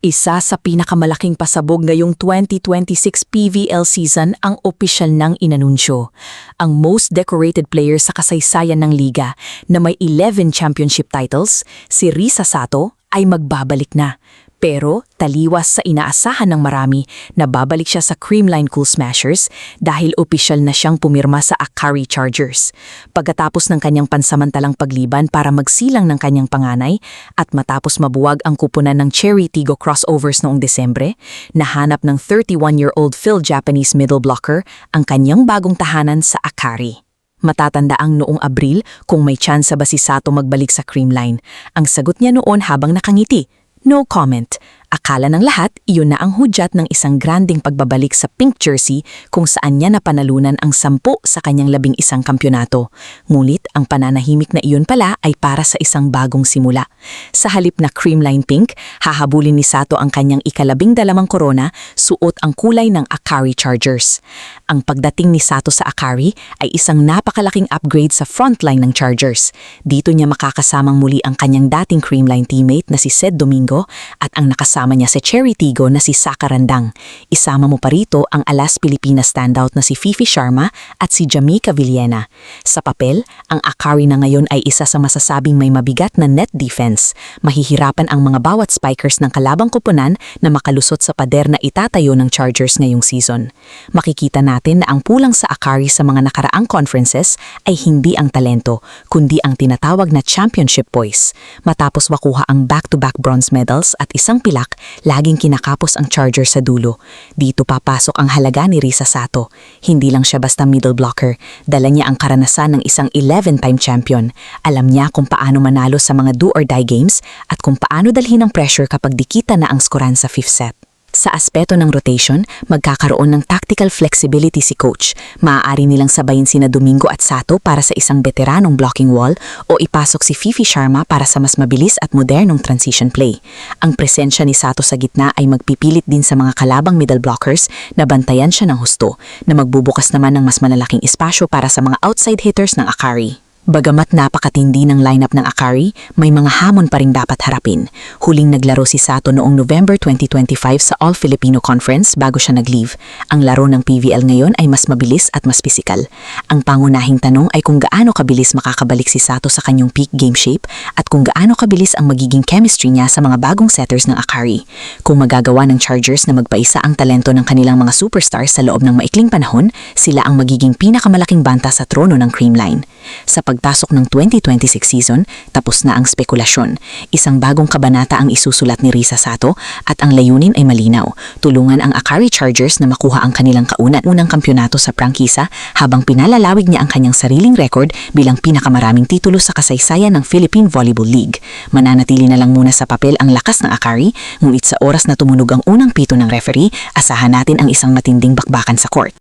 Isa sa pinakamalaking pasabog ngayong 2026 PVL season ang opisyal ng inanunsyo. Ang most decorated player sa kasaysayan ng liga na may 11 championship titles, si Risa Sato, ay magbabalik na. Pero taliwas sa inaasahan ng marami na babalik siya sa Creamline Cool Smashers dahil opisyal na siyang pumirma sa Akari Chargers. Pagkatapos ng kanyang pansamantalang pagliban para magsilang ng kanyang panganay at matapos mabuwag ang kupunan ng Cherry Tigo crossovers noong Desembre, nahanap ng 31-year-old Phil-Japanese middle blocker ang kanyang bagong tahanan sa Akari. Matatandaang noong Abril kung may tsansa ba si Sato magbalik sa Creamline. Ang sagot niya noon habang nakangiti, no comment. Akala ng lahat, iyon na ang hudyat ng isang granding pagbabalik sa pink jersey kung saan niya napanalunan ang 10 sa kanyang 11 kampyonato. Ngunit ang pananahimik na iyon pala ay para sa isang bagong simula. Sa halip na Creamline Pink, hahabulin ni Sato ang kanyang ika-12 korona, suot ang kulay ng Akari Chargers. Ang pagdating ni Sato sa Akari ay isang napakalaking upgrade sa frontline ng Chargers. Dito niya makakasamang muli ang kanyang dating Creamline teammate na si Sed Domingo at ang nakasama niya sa Cherry Tigo na si Saka Randang. Isama mo pa rito ang Alas Pilipinas standout na si Fifi Sharma at si Jamaica Villena. Sa papel, ang Akari na ngayon ay isa sa masasabing may mabigat na net defense. Mahihirapan ang mga bawat spikers ng kalabang koponan na makalusot sa pader na itatayo ng Chargers ngayong season. Makikita natin na ang pulang sa Akari sa mga nakaraang conferences ay hindi ang talento, kundi ang tinatawag na championship poise. Matapos makuha ang back-to-back bronze medals at isang pilak, laging kinakapos ang Chargers sa dulo. Dito papasok ang halaga ni Risa Sato. Hindi lang siya basta middle blocker, dala niya ang karanasan ng isang 11-time champion. Alam niya kung paano manalo sa mga do-or-die games at kung paano dalhin ang pressure kapag dikita na ang skoran sa 5th set. Sa aspeto ng rotation, magkakaroon ng tactical flexibility si coach. Maaari nilang sabayin sina Domingo at Sato para sa isang veteranong blocking wall o ipasok si Fifi Sharma para sa mas mabilis at modernong transition play. Ang presensya ni Sato sa gitna ay magpipilit din sa mga kalabang middle blockers na bantayan siya ng husto, na magbubukas naman ng mas malalaking espasyo para sa mga outside hitters ng Akari. Bagamat napakatindi ng lineup ng Akari, may mga hamon pa ring dapat harapin. Huling naglaro si Sato noong November 2025 sa All-Filipino Conference bago siya nag-leave. Ang laro ng PVL ngayon ay mas mabilis at mas pisikal. Ang pangunahing tanong ay kung gaano kabilis makakabalik si Sato sa kanyang peak game shape at kung gaano kabilis ang magiging chemistry niya sa mga bagong setters ng Akari. Kung magagawa ng Chargers na magpaisa ang talento ng kanilang mga superstars sa loob ng maikling panahon, sila ang magiging pinakamalaking banta sa trono ng Creamline. Sa pagpasok ng 2026 season, tapos na ang spekulasyon. Isang bagong kabanata ang isusulat ni Risa Sato at ang layunin ay malinaw. Tulungan ang Akari Chargers na makuha ang kanilang kauna-unang kampyonato sa prangkisa habang pinalalawig niya ang kanyang sariling record bilang pinakamaraming titulo sa kasaysayan ng Philippine Volleyball League. Mananatili na lang muna sa papel ang lakas ng Akari, ngunit sa oras na tumunog ang unang pito ng referee, asahan natin ang isang matinding bakbakan sa court.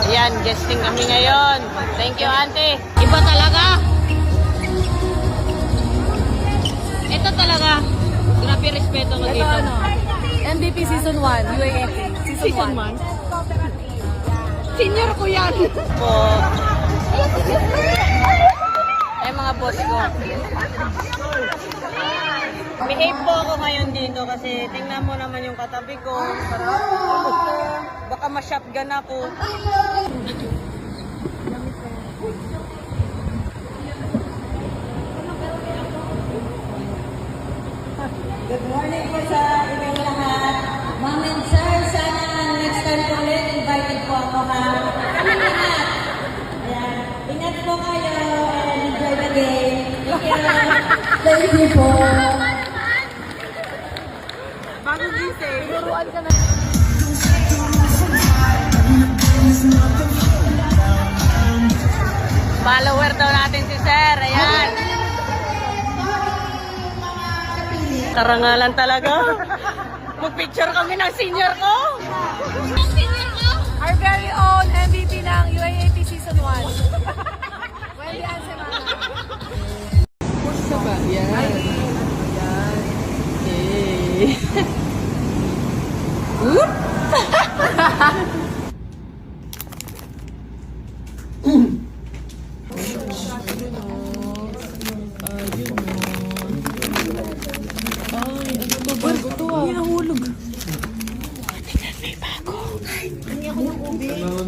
Ayan, guesting kami ngayon. Thank you, Auntie. Iba talaga. Ito talaga. Grabe respeto mo dito. MVP Season 1, UAAP. Season 1. Senior ko yan. Po. Ay, mga boss ko. Behave po ako ngayon dito kasi tingnan mo naman yung katabi ko. Baka ma-shotgun ako. Good morning po sa inyong lahat. Ma'am and sir, sana next time po ulit invited po ako ha. Ingat! Ayan. Ingat po kayo and enjoy the game. Thank you po. Bagong gising. Turuan ka na. Follower daw natin si Sir. Ayan. Karangalan talaga. Mag-picture kami ng senior ko. Our very own MVP ng UAAP Season 1. Wendy Ansemana. Sa ba? Yan. Yan. Okay. Whoop! Ay, ano ba bago to?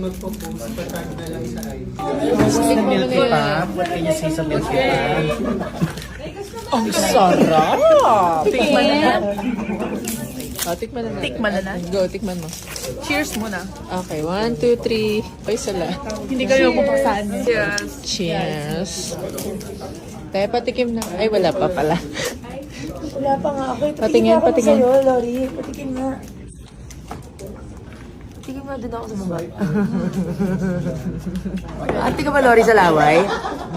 magpo-post, patag na lang sa ID. Milk pop? What can you say sa milk pop? Ang sarap! Tikman na na. Tikman na. Tikman na na. Go, tikman mo. Cheers muna. Okay, 1, 2, 3. Ay, sala. Hindi kayo pupaksaan. Cheers. Cheers. Tayo, patikim na. Ay, wala pa pala. Wala pa nga ako. Patingin, patingin. Sa'yo, Lori. Patikim nga. Patikim nga din ako sa baba. Ate ka ba, Lori, sa laway?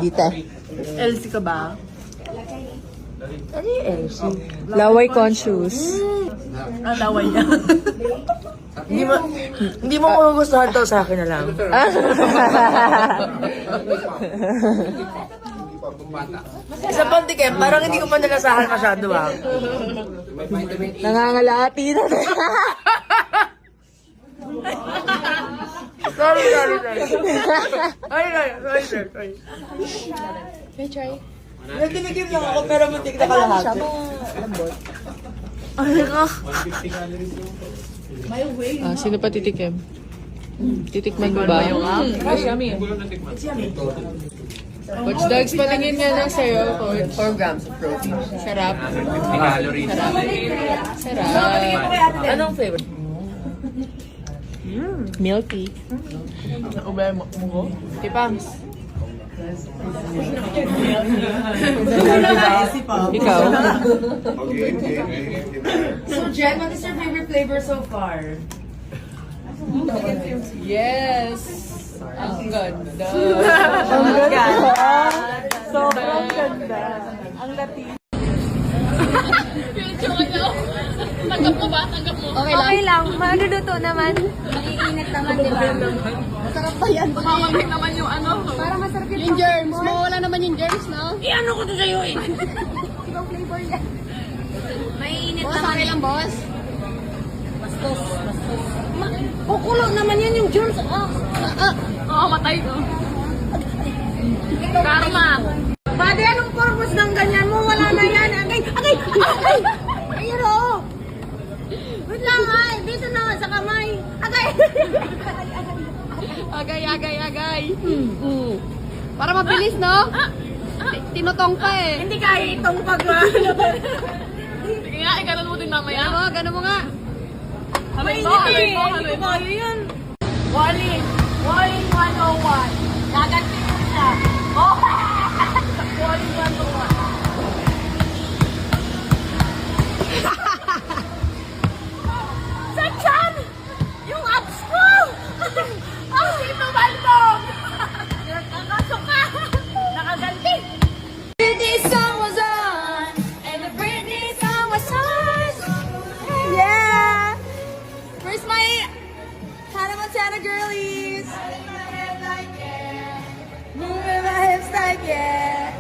Dita. LC ka ba? Ano yung LC? Laway conscious. Ang laway niya. Hindi mo ko gustuhan to, sa akin na lang. Sa pantikim, parang hindi ko pa nalasahan masyado ah. Nangangalati na. Sorry. Sorry. May try. Nagtinikim lang ako pero muntik na kalahati. Ay ka. Sino pa titikim? Titikman mo ba? It's yummy. Coach Dogs, patingin nga lang sa'yo, Coach. 4 grams of protein. Sarap. Sarap. Anong flavor? Milky. Ubay mo ko. Tipams. Ikaw? So Jen, what is your favorite flavor so far? Yes! Ang ganda. Sobrang ganda. Ang Latin. Okay lang. Maluluto naman. Maiinit naman, di ba? Masarap pa yan. Mamamit naman yung ano. Para masarap yung germs. Mawala naman yung germs, no? Ano ko to sa'yo eh? Ibang flavor yan. Maiinit boss, naman. okay lang, boss? Bastos. Kukulo naman yan yung germs. Oo, matay ko. Karma. Pwede, anong purpose ng ganyan mo? Wala na yan. Agay! Ayun, oo. Wait lang, ay. Dito na, sa kamay. Agay! Agay. Para mabilis, no? Tinutong pa eh. Hindi kaya itong pag... Sige nga, ikalan mo din mamaya. Gano'n mo nga. Haloy mo. Yan. Wally 101. Gaganti mo siya. Oh! Wally 101. Saan? Yung abs ko! Ang sino balbog! Nakasuka! Nakaganti! Britney song was on, and the Britney song was on. Yeah. Where's my Hannah Montana girlies? Moving my hips like yeah.